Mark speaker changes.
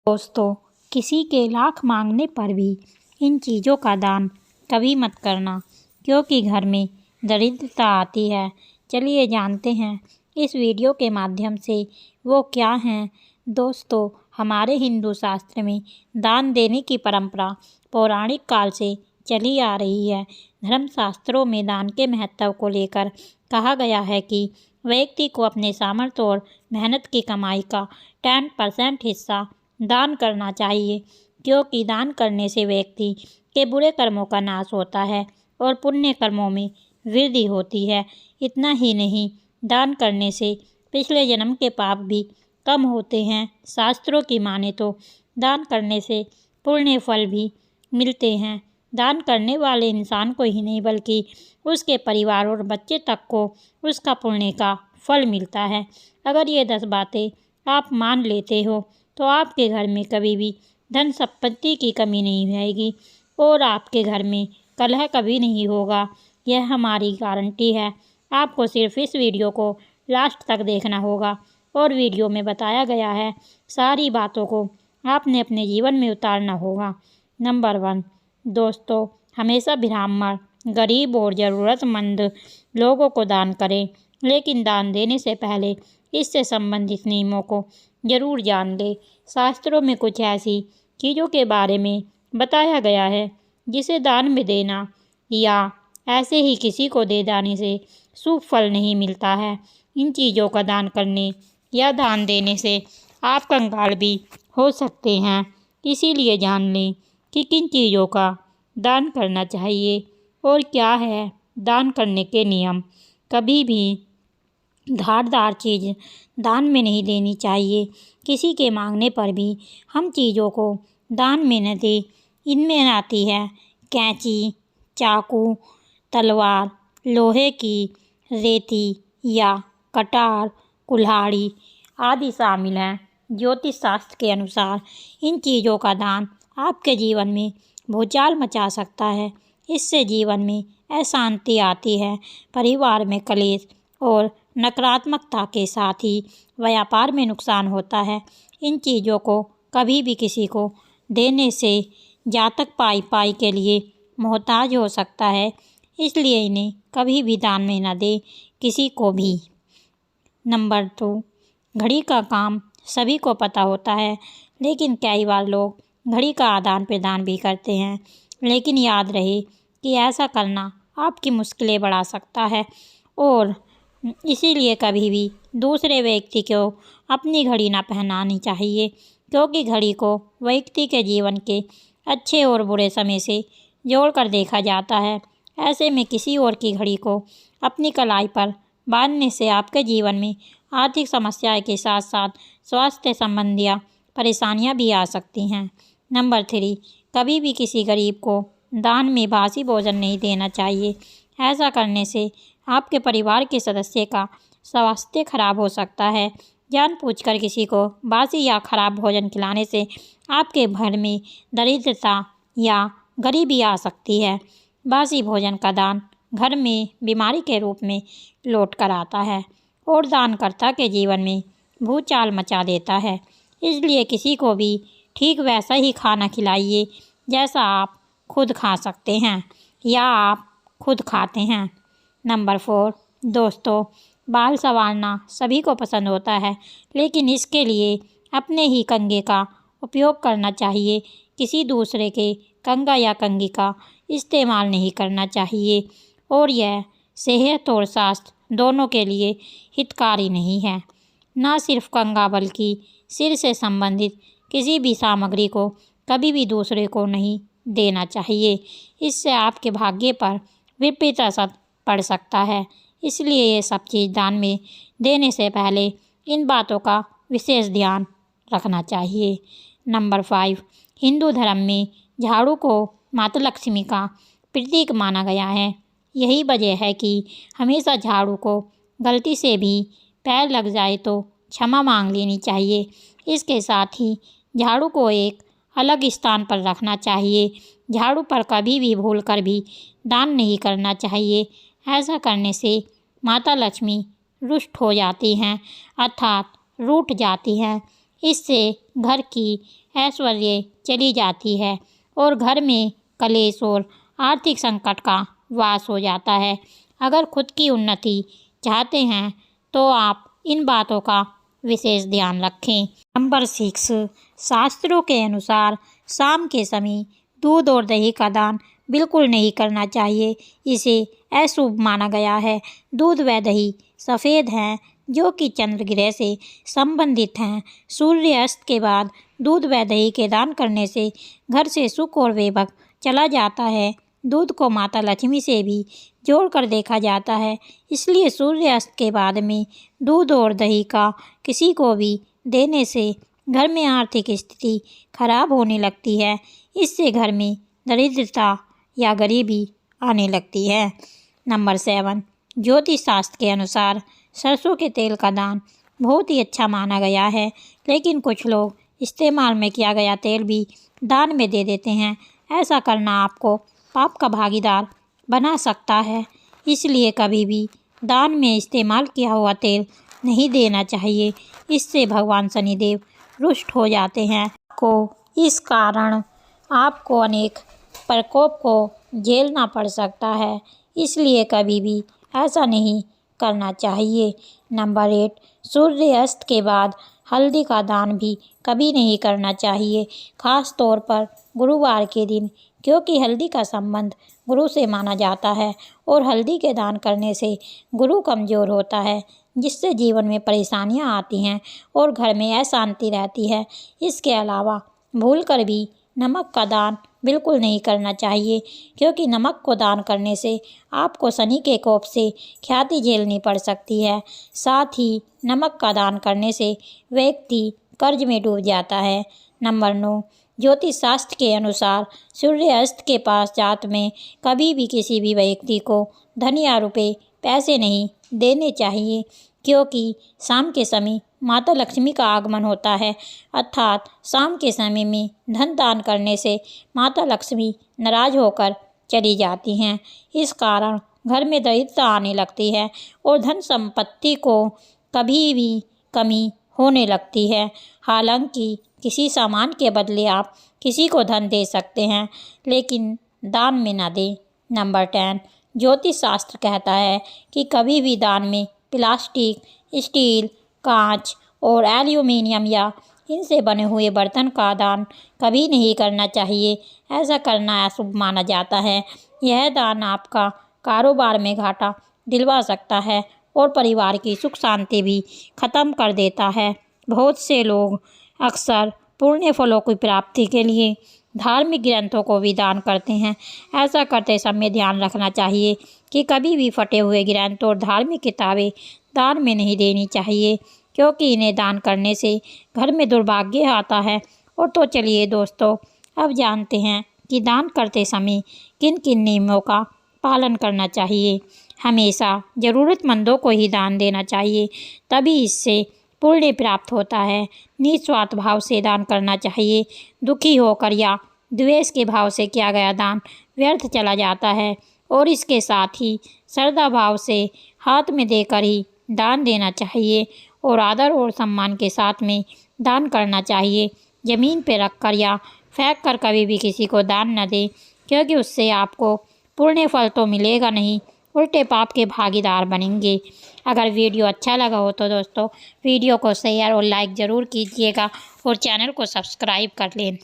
Speaker 1: दोस्तों, किसी के लाख मांगने पर भी इन चीज़ों का दान कभी मत करना, क्योंकि घर में दरिद्रता आती है। चलिए जानते हैं इस वीडियो के माध्यम से वो क्या हैं। दोस्तों, हमारे हिंदू शास्त्र में दान देने की परंपरा पौराणिक काल से चली आ रही है। धर्मशास्त्रों में दान के महत्व को लेकर कहा गया है कि व्यक्ति को अपने सामर्थ्य और मेहनत की कमाई का 10% हिस्सा दान करना चाहिए, क्योंकि दान करने से व्यक्ति के बुरे कर्मों का नाश होता है और पुण्य कर्मों में वृद्धि होती है। इतना ही नहीं, दान करने से पिछले जन्म के पाप भी कम होते हैं। शास्त्रों की माने तो दान करने से पुण्य फल भी मिलते हैं। दान करने वाले इंसान को ही नहीं बल्कि उसके परिवार और बच्चे तक को उसका पुण्य का फल मिलता है। अगर ये 10 बातें आप मान लेते हो तो आपके घर में कभी भी धन संपत्ति की कमी नहीं आएगी और आपके घर में कलह कभी नहीं होगा। यह हमारी गारंटी है। आपको सिर्फ इस वीडियो को लास्ट तक देखना होगा और वीडियो में बताया गया है सारी बातों को आपने अपने जीवन में उतारना होगा। नंबर 1, दोस्तों, हमेशा ब्राह्मण, गरीब और ज़रूरतमंद लोगों को दान करें, लेकिन दान देने से पहले इससे संबंधित नियमों को जरूर जान ले। शास्त्रों में कुछ ऐसी चीज़ों के बारे में बताया गया है जिसे दान में देना या ऐसे ही किसी को दे देने से शुभ फल नहीं मिलता है। इन चीज़ों का दान करने या दान देने से आप कंगाल भी हो सकते हैं। इसीलिए जान लें कि किन चीज़ों का दान करना चाहिए और क्या है दान करने के नियम। कभी भी धारदार चीज़ दान में नहीं देनी चाहिए। किसी के मांगने पर भी हम चीज़ों को दान में न दें। इनमें आती है कैंची, चाकू, तलवार, लोहे की रेती या कटार, कुल्हाड़ी आदि शामिल हैं। ज्योतिष शास्त्र के अनुसार इन चीज़ों का दान आपके जीवन में भूचाल मचा सकता है। इससे जीवन में अशांति आती है, परिवार में कलेश और नकारात्मकता के साथ ही व्यापार में नुकसान होता है। इन चीज़ों को कभी भी किसी को देने से जातक पाई के लिए मोहताज हो सकता है, इसलिए इन्हें कभी भी दान में न दे किसी को भी। नंबर 2, घड़ी का काम सभी को पता होता है, लेकिन कई बार लोग घड़ी का आदान प्रदान भी करते हैं। लेकिन याद रहे कि ऐसा करना आपकी मुश्किलें बढ़ा सकता है और इसीलिए कभी भी दूसरे व्यक्ति को अपनी घड़ी ना पहनानी चाहिए, क्योंकि घड़ी को व्यक्ति के जीवन के अच्छे और बुरे समय से जोड़कर देखा जाता है। ऐसे में किसी और की घड़ी को अपनी कलाई पर बांधने से आपके जीवन में आर्थिक समस्याएं के साथ साथ स्वास्थ्य संबंधी परेशानियां भी आ सकती हैं। नंबर 3, कभी भी किसी गरीब को दान में बासी भोजन नहीं देना चाहिए। ऐसा करने से आपके परिवार के सदस्य का स्वास्थ्य खराब हो सकता है। जानबूझकर किसी को बासी या खराब भोजन खिलाने से आपके घर में दरिद्रता या गरीबी आ सकती है। बासी भोजन का दान घर में बीमारी के रूप में लौट कर आता है और दानकर्ता के जीवन में भूचाल मचा देता है। इसलिए किसी को भी ठीक वैसा ही खाना खिलाइए जैसा आप खुद खा सकते हैं या आप खुद खाते हैं। नंबर 4, दोस्तों, बाल संवारना सभी को पसंद होता है, लेकिन इसके लिए अपने ही कंघे का उपयोग करना चाहिए। किसी दूसरे के कंघा या कंघी का इस्तेमाल नहीं करना चाहिए और यह सेहत और स्वास्थ्य दोनों के लिए हितकारी नहीं है। न सिर्फ कंघा बल्कि सिर से संबंधित किसी भी सामग्री को कभी भी दूसरे को नहीं देना चाहिए। इससे आपके भाग्य पर विपरीत असर पड़ सकता है। इसलिए ये सब चीज़ दान में देने से पहले इन बातों का विशेष ध्यान रखना चाहिए। नंबर 5, हिंदू धर्म में झाड़ू को माता लक्ष्मी का प्रतीक माना गया है। यही वजह है कि हमेशा झाड़ू को गलती से भी पैर लग जाए तो क्षमा मांग लेनी चाहिए। इसके साथ ही झाड़ू को एक अलग स्थान पर रखना चाहिए। झाड़ू पर कभी भी भूलकर भी दान नहीं करना चाहिए। ऐसा करने से माता लक्ष्मी रुष्ट हो जाती हैं, अर्थात रूठ जाती हैं। इससे घर की ऐश्वर्य चली जाती है और घर में कलेश और आर्थिक संकट का वास हो जाता है। अगर खुद की उन्नति चाहते हैं तो आप इन बातों का विशेष ध्यान रखें। नंबर 6, शास्त्रों के अनुसार शाम के समय दूध और दही का दान बिल्कुल नहीं करना चाहिए। इसे अशुभ माना गया है। दूध व दही सफ़ेद हैं जो कि चंद्र ग्रह से संबंधित हैं। सूर्य अस्त के बाद दूध व दही के दान करने से घर से सुख और वैभव चला जाता है। दूध को माता लक्ष्मी से भी जोड़कर देखा जाता है, इसलिए सूर्यास्त के बाद में दूध और दही का किसी को भी देने से घर में आर्थिक स्थिति खराब होने लगती है। इससे घर में दरिद्रता या गरीबी आने लगती है। नंबर 7, ज्योतिष शास्त्र के अनुसार सरसों के तेल का दान बहुत ही अच्छा माना गया है, लेकिन कुछ लोग इस्तेमाल में किया गया तेल भी दान में दे देते हैं। ऐसा करना आपको पाप का भागीदार बना सकता है, इसलिए कभी भी दान में इस्तेमाल किया हुआ तेल नहीं देना चाहिए। इससे भगवान शनिदेव रुष्ट हो जाते हैं इस कारण आपको अनेक प्रकोप को झेलना पड़ सकता है, इसलिए कभी भी ऐसा नहीं करना चाहिए। नंबर 8, सूर्य अस्त के बाद हल्दी का दान भी कभी नहीं करना चाहिए, खास तौर पर गुरुवार के दिन, क्योंकि हल्दी का संबंध गुरु से माना जाता है और हल्दी के दान करने से गुरु कमज़ोर होता है, जिससे जीवन में परेशानियां आती हैं और घर में अशांति रहती है। इसके अलावा भूलकर भी नमक का दान बिल्कुल नहीं करना चाहिए, क्योंकि नमक को दान करने से आपको शनि के कोप से ख्याति झेलनी पड़ सकती है। साथ ही नमक का दान करने से व्यक्ति कर्ज में डूब जाता है। नंबर 9, ज्योतिष शास्त्र के अनुसार सूर्य अस्त के पश्चात में कभी भी किसी भी व्यक्ति को धन या रुपये पैसे नहीं देने चाहिए, क्योंकि शाम के समय माता लक्ष्मी का आगमन होता है, अर्थात शाम के समय में धन दान करने से माता लक्ष्मी नाराज होकर चली जाती हैं। इस कारण घर में दरिद्रता आने लगती है और धन संपत्ति को कभी भी कमी होने लगती है। हालांकि किसी सामान के बदले आप किसी को धन दे सकते हैं, लेकिन दान में ना दें। नंबर 10, ज्योतिष शास्त्र कहता है कि कभी भी दान में प्लास्टिक, स्टील, कांच और एल्यूमीनियम या इनसे बने हुए बर्तन का दान कभी नहीं करना चाहिए। ऐसा करना अशुभ माना जाता है। यह दान आपका कारोबार में घाटा दिलवा सकता है और परिवार की सुख शांति भी खत्म कर देता है। बहुत से लोग अक्सर पुण्य फलों की प्राप्ति के लिए धार्मिक ग्रंथों को भी दान करते हैं। ऐसा करते समय ध्यान रखना चाहिए कि कभी भी फटे हुए ग्रंथ और धार्मिक किताबें दान में नहीं देनी चाहिए, क्योंकि इन्हें दान करने से घर में दुर्भाग्य आता है। और तो चलिए दोस्तों, अब जानते हैं कि दान करते समय किन किन नियमों का पालन करना चाहिए। हमेशा ज़रूरतमंदों को ही दान देना चाहिए, तभी इससे पुण्य प्राप्त होता है। निस्वार्थ भाव से दान करना चाहिए। दुखी होकर या द्वेष के भाव से किया गया दान व्यर्थ चला जाता है। और इसके साथ ही श्रद्धा भाव से हाथ में देकर ही दान देना चाहिए और आदर और सम्मान के साथ में दान करना चाहिए। ज़मीन पर रख कर या फेंक कर कभी भी किसी को दान न दें, क्योंकि उससे आपको पुण्य फल तो मिलेगा नहीं, उल्टे पाप के भागीदार बनेंगे। अगर वीडियो अच्छा लगा हो तो दोस्तों वीडियो को शेयर और लाइक ज़रूर कीजिएगा और चैनल को सब्सक्राइब कर लें।